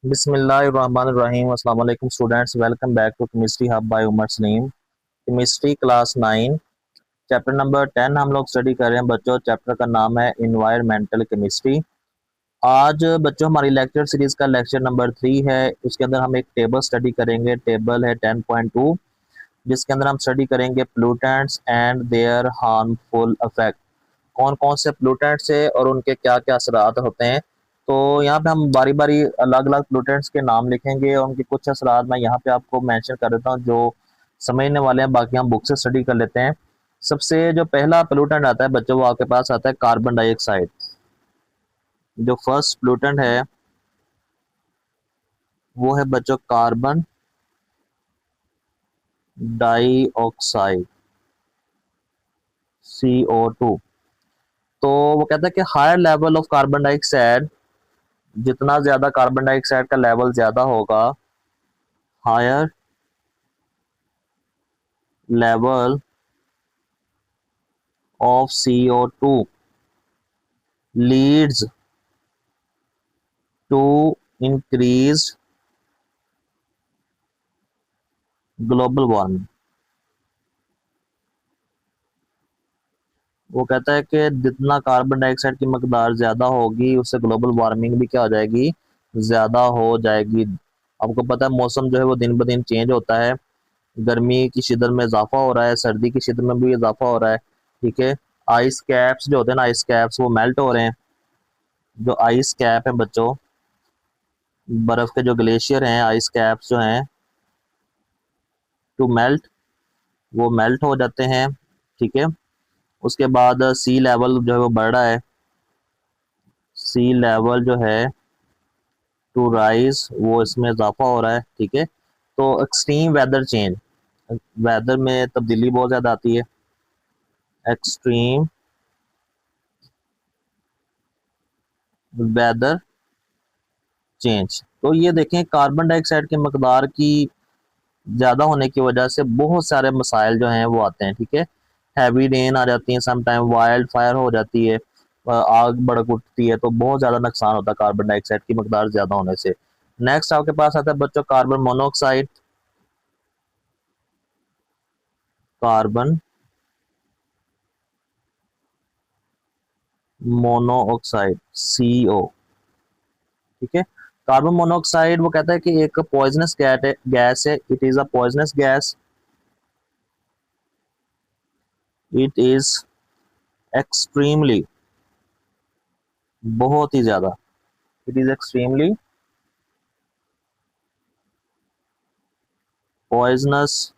बिस्मिल्लाहिर्रहमानिर्रहीम। अस्सलाम वालेकुम students, welcome back to chemistry hub by Umar Salim. Chemistry class 9 chapter number 10 हम लोग स्टडी कर रहे हैं बच्चों। चैप्टर का नाम है इन्वायरमेंटल केमिस्ट्री। आज बच्चों हमारी लेक्चर सीरीज का लेक्चर नंबर 3 है। उसके अंदर हम एक टेबल स्टडी करेंगे। टेबल है 10.2, जिसके अंदर हम स्टडी करेंगे pollutants and their harmful effect. कौन कौन से पोल्यूटेंट्स है और उनके क्या क्या असरात होते हैं। तो यहाँ पे हम बारी बारी अलग अलग पोल्यूटेंट्स के नाम लिखेंगे और उनके कुछ असरात मैं यहाँ पे आपको मेंशन कर देता हूँ जो समझने वाले हैं, बाकी हम बुक से स्टडी कर लेते हैं। सबसे जो पहला पोल्यूटेंट आता है बच्चों, वो आपके पास आता है कार्बन डाइऑक्साइड। जो फर्स्ट पोल्यूटेंट है वो है बच्चों कार्बन डाइऑक्साइड, CO2। तो वो कहता है कि higher level of carbon dioxide, जितना ज्यादा कार्बन डाइऑक्साइड का लेवल ज्यादा होगा, higher level of CO2 leads to increased global warming। वो कहता है कि जितना कार्बन डाइऑक्साइड की मकदार ज्यादा होगी उससे ग्लोबल वार्मिंग भी क्या हो जाएगी, ज्यादा हो जाएगी। आपको पता है मौसम जो है वो दिन ब दिन चेंज होता है। गर्मी की शिद्दत में इजाफा हो रहा है, सर्दी की शिद्दत में भी इजाफा हो रहा है। ठीक है। आइस कैप्स जो होते हैं ना, आइस कैप्स वो मेल्ट हो रहे हैं। जो आइस कैप है बच्चों, बर्फ के जो ग्लेशियर हैं, आइस कैप्स जो हैं टू मेल्ट, वो मेल्ट हो जाते हैं। ठीक है। उसके बाद सी लेवल जो है वो बढ़ रहा है। सी लेवल जो है टू राइज, वो इसमें इजाफा हो रहा है। ठीक है। तो एक्सट्रीम वेदर चेंज, वेदर में तब्दीली बहुत ज़्यादा आती है। Extreme weather change. तो ये देखें कार्बन डाइऑक्साइड की मकदार की ज़्यादा होने की वजह से बहुत सारे मसाइल जो हैं वो आते हैं। ठीक है। हैवी रेन आ जाती है, समटाइम वाइल्ड फायर हो जाती है, आग भड़क उठती है, तो बहुत ज़्यादा नुकसान होता है कार्बन डाइऑक्साइड की मकदार ज़्यादा होने से। नेक्स्ट आपके पास आता है बच्चों carbon monoxide. Carbon monoxide, CO। ठीक है। कार्बन मोनोऑक्साइड वो कहता है कि एक पॉइजनस गैस है। It is a poisonous gas. It is extremely, बहुत ही ज्यादा, it is extremely poisonous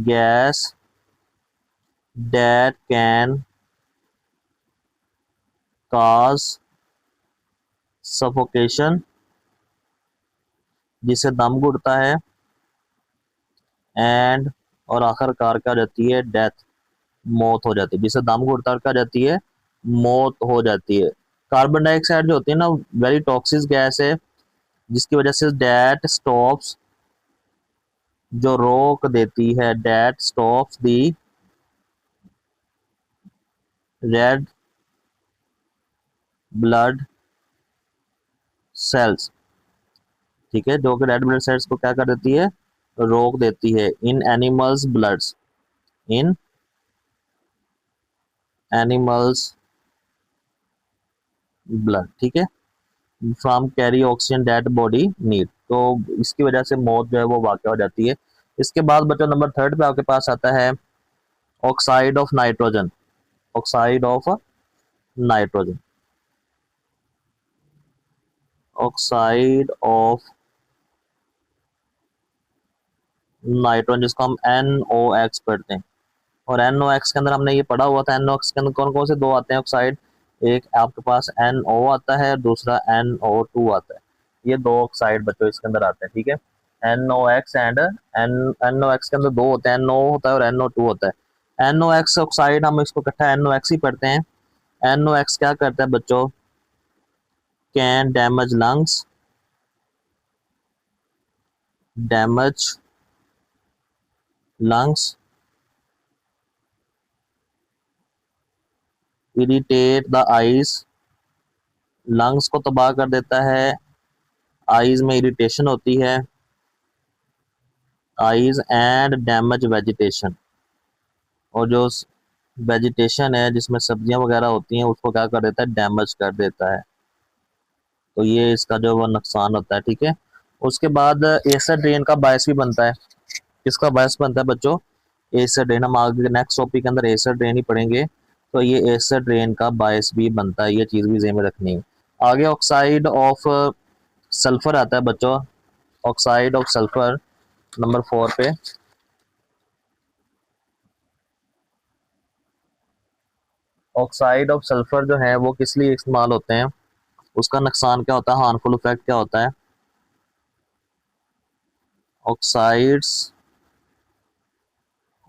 gas that can cause suffocation, जिससे दम घुटता है, एंड और आखिरकार क्या जाती है, डेथ, मौत हो जाती है। जिससे दम घुटता क्या जाती है, मौत हो जाती है। कार्बन डाइऑक्साइड जो होती है ना, वेरी टॉक्सिक गैस है, जिसकी वजह से डेट स्टॉप्स, जो रोक देती है, डेट स्टॉप्स दी रेड ब्लड सेल्स। ठीक है। जो कि रेड ब्लड सेल्स को क्या कर देती है, रोक देती है। इन एनिमल्स ब्लड्स, इन एनिमल्स ब्लड। ठीक है। From carry oxygen dead body need, तो इसकी वजह से मौत जो है वो वाक़या हो जाती है। इसके बाद बच्चों नंबर थर्ड पे आपके पास आता है oxide of nitrogen. Oxide of nitrogen, oxide of nitrogen, जिसको हम NOx पढ़ते हैं। और NOx के अंदर हमने ये पढ़ा हुआ था, NOx के अंदर कौन कौन से दो आते हैं ऑक्साइड। एक आपके पास NO आता है, दूसरा NO2 आता है। ये दो ऑक्साइड बच्चों इसके अंदर आते हैं। ठीक है। NOx एंड NOx के अंदर दो होते हैं, NO होता है और NO2 होता है। NOx ऑक्साइड हम इसको इकट्ठा NOx ही पढ़ते हैं। NOx क्या करता है बच्चों, can damage lungs, damage lungs, irritate the eyes, lungs को तबाह कर देता है, आईज में इरिटेशन होती है, आईज एंड डैमेज वेजिटेशन, और जो वेजिटेशन है जिसमें सब्जियां वगैरह होती हैं उसको क्या कर देता है, डैमेज कर देता है। तो ये इसका जो वो नुकसान होता है, ठीक है। उसके बाद एसिड रेन का बायस भी बनता है। किसका बायस बनता है बच्चों, एसिड रेन। हम आगे नेक्स्ट टॉपिक के अंदर एसिड रेन ही पढ़ेंगे, तो ये एसिड रेन का बायस भी बनता है, ये चीज़ भी ज़हन में रखनी है। आगे ऑक्साइड ऑफ सल्फर आता है बच्चों, ऑक्साइड ऑफ सल्फर नंबर 4 पे। ऑक्साइड ऑफ सल्फर जो है वो किस लिए इस्तेमाल होते हैं, उसका नुकसान क्या होता है, हार्मफुल इफेक्ट क्या होता है। ऑक्साइड्स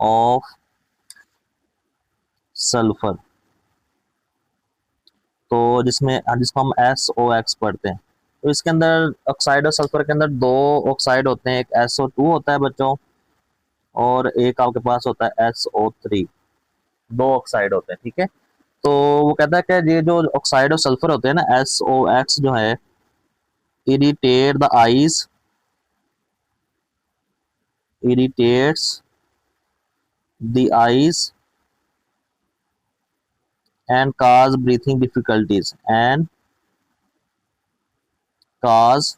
ऑफ सल्फर, तो जिसको हम SOX पढ़ते हैं, तो इसके अंदर ऑक्साइड ऑफ सल्फर के अंदर दो ऑक्साइड होते हैं, एक SO2 होता है बच्चों, और एक आपके पास होता है SO3। दो ऑक्साइड होते हैं, ठीक है। तो वो कहता है कि ये जो ऑक्साइड ऑफ सल्फर होते हैं ना, SOX जो है, irritate the eyes, irritates the eyes and cause breathing difficulties and cause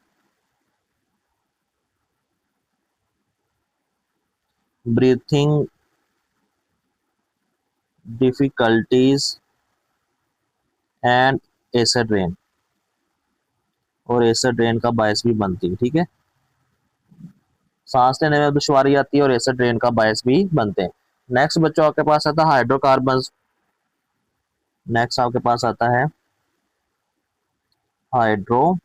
breathing difficulties and acid rain, और एसिड रेन का बायस भी बनती है, ठीक है। सांस लेने में दुश्वारी आती है और एसिड रेन का बायस भी बनते हैं। नेक्स्ट बच्चों आपके पास आता है हाइड्रोकार्बन। नेक्स्ट आपके पास आता है हाइड्रोकार्बन।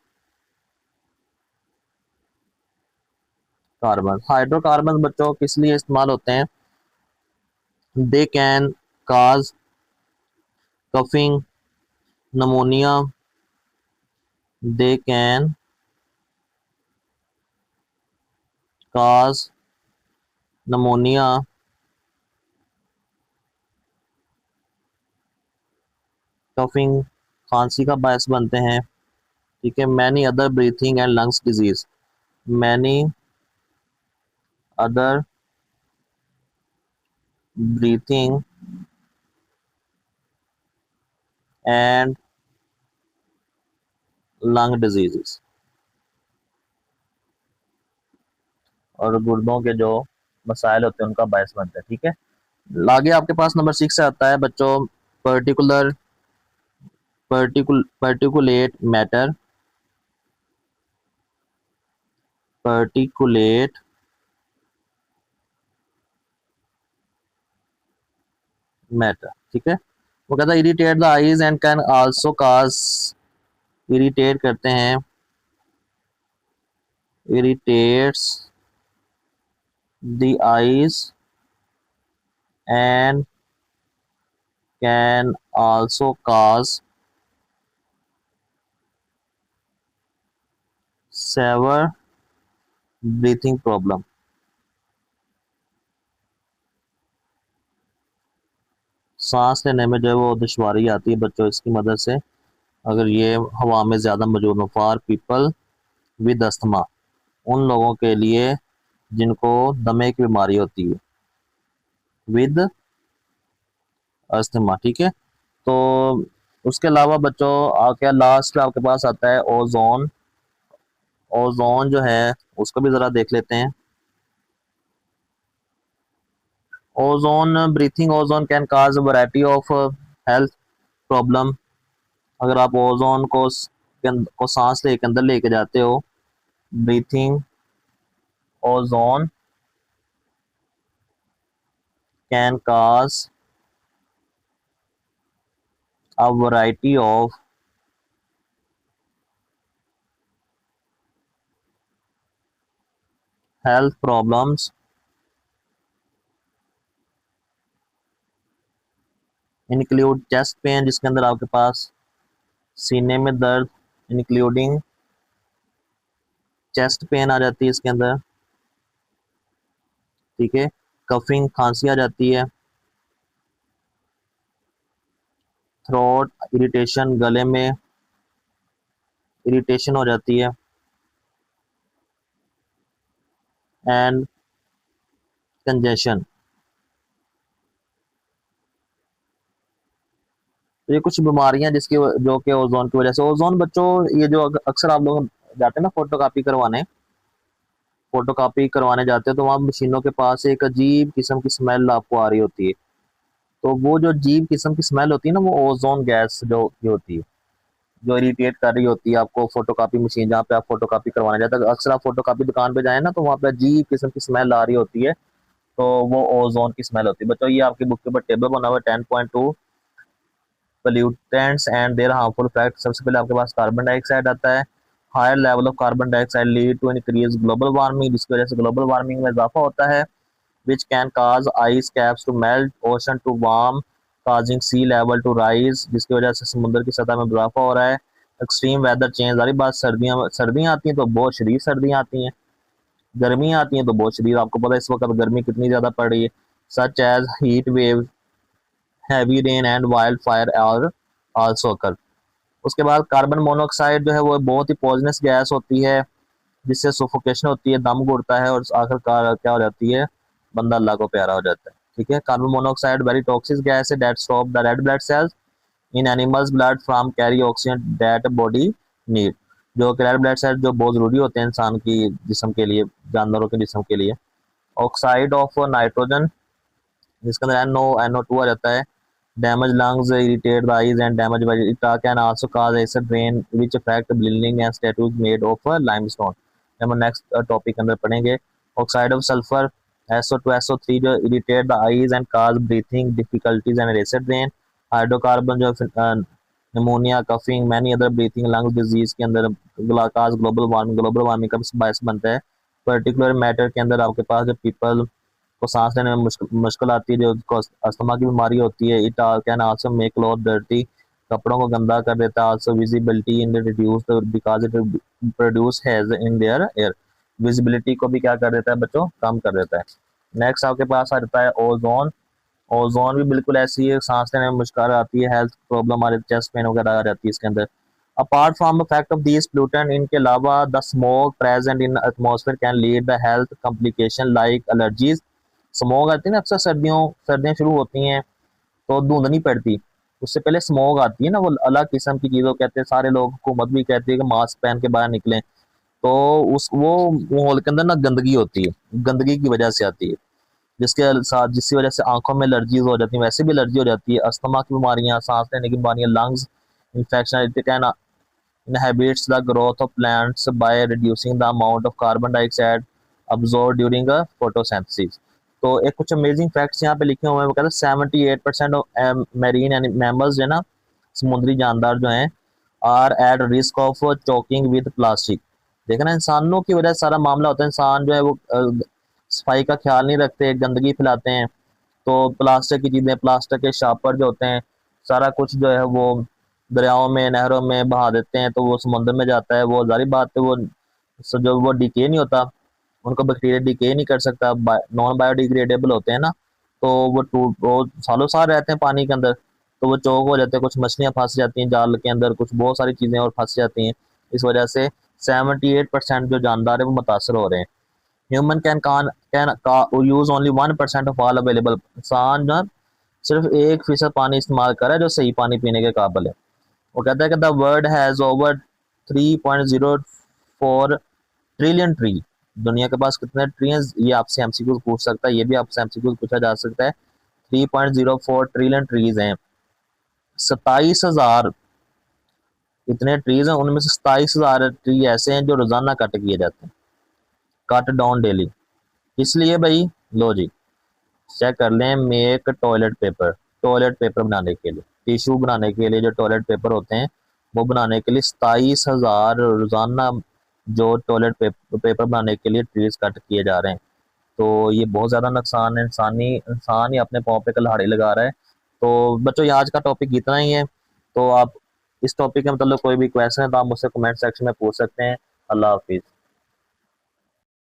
हाइड्रोकार्बन बच्चों किस लिए इस्तेमाल होते हैं, they can cause coughing, pneumonia, they can cause pneumonia, coughing खांसी का बायस बनते हैं, ठीक है। Many other breathing and lungs disease, many other breathing and lung diseases, और गुर्दों के जो मसाइल होते हैं उनका बायस बनता है, ठीक है। आगे आपके पास नंबर 6 से आता है बच्चों, particular particulate matter, particulate matter, ठीक है। वो कहता है irritate the eyes and can also cause, irritate करते हैं, irritates the eyes and can also cause severe breathing problem. सांस लेने में जो है वो दुश्वारी आती है बच्चों इसकी मदद से, अगर ये हवा में ज़्यादा मौजूद हो। फॉर पीपल विद अस्थमा, उन लोगों के लिए जिनको दमे की बीमारी होती है, विद अस्थमा, ठीक है। तो उसके अलावा बच्चों क्या लास्ट पे आपके पास आता है ओजोन। ओजोन जो है उसको भी ज़रा देख लेते हैं। Ozone, breathing ozone can cause variety of health problem. अगर आप ओजोन को सांस लेके अंदर लेके जाते हो, breathing ozone can cause a variety of health problems include chest pain, जिसके अंदर आपके पास सीने में दर्द, इंक्लूडिंग चेस्ट पेन आ जाती है इसके अंदर, ठीक है। कफिंग खांसी आ जाती है, थ्रोट इरिटेशन गले में, इरिटेशन हो जाती है एंड कंजेशन। तो ये कुछ बीमारियां जिसकी जो कि ओजोन की वजह से, ओजोन बच्चों ये जो अक्सर आप लोग जाते हैं ना फोटो कॉपी करवाने जाते हैं, तो वहाँ मशीनों के पास एक अजीब किस्म की स्मेल आपको आ रही होती है। तो वो जो अजीब किस्म की स्मेल होती है ना, वो ओजोन गैस जो की होती है, जो इरिटेट कर रही होती है आपको। फोटो कॉपी मशीन जहाँ पे आप फोटो कॉपी करवाने जाते हैं, अक्सर आप फोटो कॉपी दुकान पे जाए ना, तो वहाँ पे अजीब किस्म की स्मेल आ रही होती है, तो वो ओजोन की स्मेल होती है। बच्चों ये आपकी बुक के ऊपर टेबल बना हुआ है 10.2 pollutants and their harmful effect. सबसे पहले आपके पास कार्बन डाइऑक्साइड आता है। Higher level of carbon dioxide lead to increase global warming, जिसकी वजह से ग्लोबल वार्मिंग में इजाफा होता है। Which can cause ice caps to melt, ocean to warm, causing sea level to rise, जिसकी वजह से समुद्र की सतह में इजाफा हो रहा है। एक्सट्रीम वेदर चेंज, सारी बात सर्दियाँ आती हैं तो बहुत शदीद सर्दियाँ आती हैं, गर्मियाँ आती हैं तो बहुत शदीद। आपको पता है इस वक्त गर्मी कितनी ज़्यादा पड़ रही है। Such as heat wave, heavy rain and wildfire are also occur. उसके बाद कार्बन मोनोऑक्साइड जो है वो बहुत ही पॉइजनस गैस होती है, जिससे सुफोकेशन होती है, दम घुटता है और आखिरकार क्या हो जाती है, बंदा अल्लाह को प्यारा हो जाता है। ठीक है, carbon monoxide very toxic gas है that stop the red blood cells in animals blood from carry oxygen that body need. जो कि रेड ब्लड सेल जो बहुत जरूरी होते हैं इंसान की जिस्म के लिए, जानवरों के जिस्म के लिए। ऑक्साइड ऑफ नाइट्रोजन, जिसके अंदर NO2 आ जाता है। Damage lungs, irritate the eyes and damage it can also cause acid rain which affect buildings and statues made of limestone. हम नेक्स्ट टॉपिक अंदर पढ़ेंगे। Oxide of sulphur SO2 SO3 जो irritate the eyes and cause breathing difficulties and acid rain. Hydrocarbon जो pneumonia, coughing, many other breathing lungs disease के अंदर काज global warming का बायस बनता है। पर्टिकुलर मैटर के अंदर आपके पास जो पीपल को सांस लेने में मुश्किल आती है, जो अस्थमा की बीमारी होती है। It can also make cloth dirty, कपड़ों को गंदा कर देता है। Also visibility in reduce because it produce has in their air, visibility को भी क्या कर देता है बच्चों, कम कर देता है। नेक्स्ट आपके पास आ जाता है ओजोन। ओजोन भी बिल्कुल ऐसी है, सांस लेने में मुश्किल आती है, हेल्थ प्रॉब्लम आ रही है, चेस्ट पेन वगैरह आ जाती है इसके अंदर। Apart from the fact of these pollutant, इनके अलावा the smoke present in atmosphere can lead the health complication like allergies. Smoke आती है ना, अक्सर सर्दियाँ शुरू होती हैं तो धुंध नहीं पड़ती, उससे पहले स्मोक आती है ना, वो अलग किस्म की चीज़ों कहते हैं। सारे लोग, हुकूमत भी कहती है कि मास्क पहन के बाहर निकलें, तो उस वो माहौल के अंदर ना गंदगी होती है, गंदगी की वजह से आती है, जिसके साथ जिसकी वजह से आंखों में एलर्जीज हो जाती है, वैसे भी एलर्जी हो जाती है। अस्थमा की बीमारियां, सांस लेने की बीमारियां, lungs infection. It can inhibits the growth of plants by reducing the amount of carbon dioxide absorbed during a photosynthesis। तो एक कुछ अमेजिंग फैक्ट्स यहाँ पे लिखे हुए हैं। वो कहते हैं 78% ऑफ मेरीन मैमल्स जो है ना, समुद्री जानदार जो हैं, are at risk of choking with plastic. देखा ना, इंसानों की वजह से सारा मामला होता है। इंसान जो है वो सफाई का ख्याल नहीं रखते, गंदगी फैलाते हैं, तो प्लास्टिक की चीज़ें, प्लास्टिक के शापर जो होते हैं, सारा कुछ जो है वो दरियाओं में, नहरों में बहा देते हैं, तो वो समुद्र में जाता है। वो जारी बात है, वो जो वो डिके नहीं होता, उनको बैक्टीरिया डिके नहीं कर सकता, नॉन बायोडिग्रेडेबल होते हैं ना, तो वो सालों साल रहते हैं पानी के अंदर, तो वो चौक हो जाते हैं। कुछ मछलियाँ फंस जाती हैं जाल के अंदर, कुछ बहुत सारी चीज़ें और फंस जाती हैं। इस वजह से 78% जो जानदार है वो मुतासर हो रहे हैं। Human can use only 1% of all available. इंसान जो सिर्फ 1% पानी इस्तेमाल कर रहा है जो सही पानी पीने के काबिल है। वो कहता है कि the world has over 3.04 trillion tree. दुनिया के पास कितने ट्री हैं, ये आपसे एमसीक्यू पूछ सकता है, ये भी आपसे एमसीक्यू पूछा जा सकता है। 3.04 ट्रिलियन ट्रीज हैं। 27,000 इतने ट्रीज हैं, उनमें से 27,000 ट्री ऐसे हैं जो रोजाना कट किए जाते हैं, कट डाउन डेली। इसलिए भाई लो जी, चेक कर लें, मेक टॉयलेट पेपर बनाने के लिए, टिश्यू बनाने के लिए जो टॉयलेट पेपर होते हैं वो बनाने के लिए 27,000 रोजाना जो टॉयलेट पेपर बनाने के लिए ट्रीज कट किए जा रहे हैं। तो ये बहुत ज़्यादा नुकसान है, इंसान ही अपने पाँव पे कुल्हाड़ी लगा रहा है। तो बच्चों ये आज का टॉपिक इतना ही है। तो आप इस टॉपिक के मतलब कोई भी क्वेश्चन है तो आप मुझसे कमेंट सेक्शन में पूछ सकते हैं। अल्लाह हाफिज़।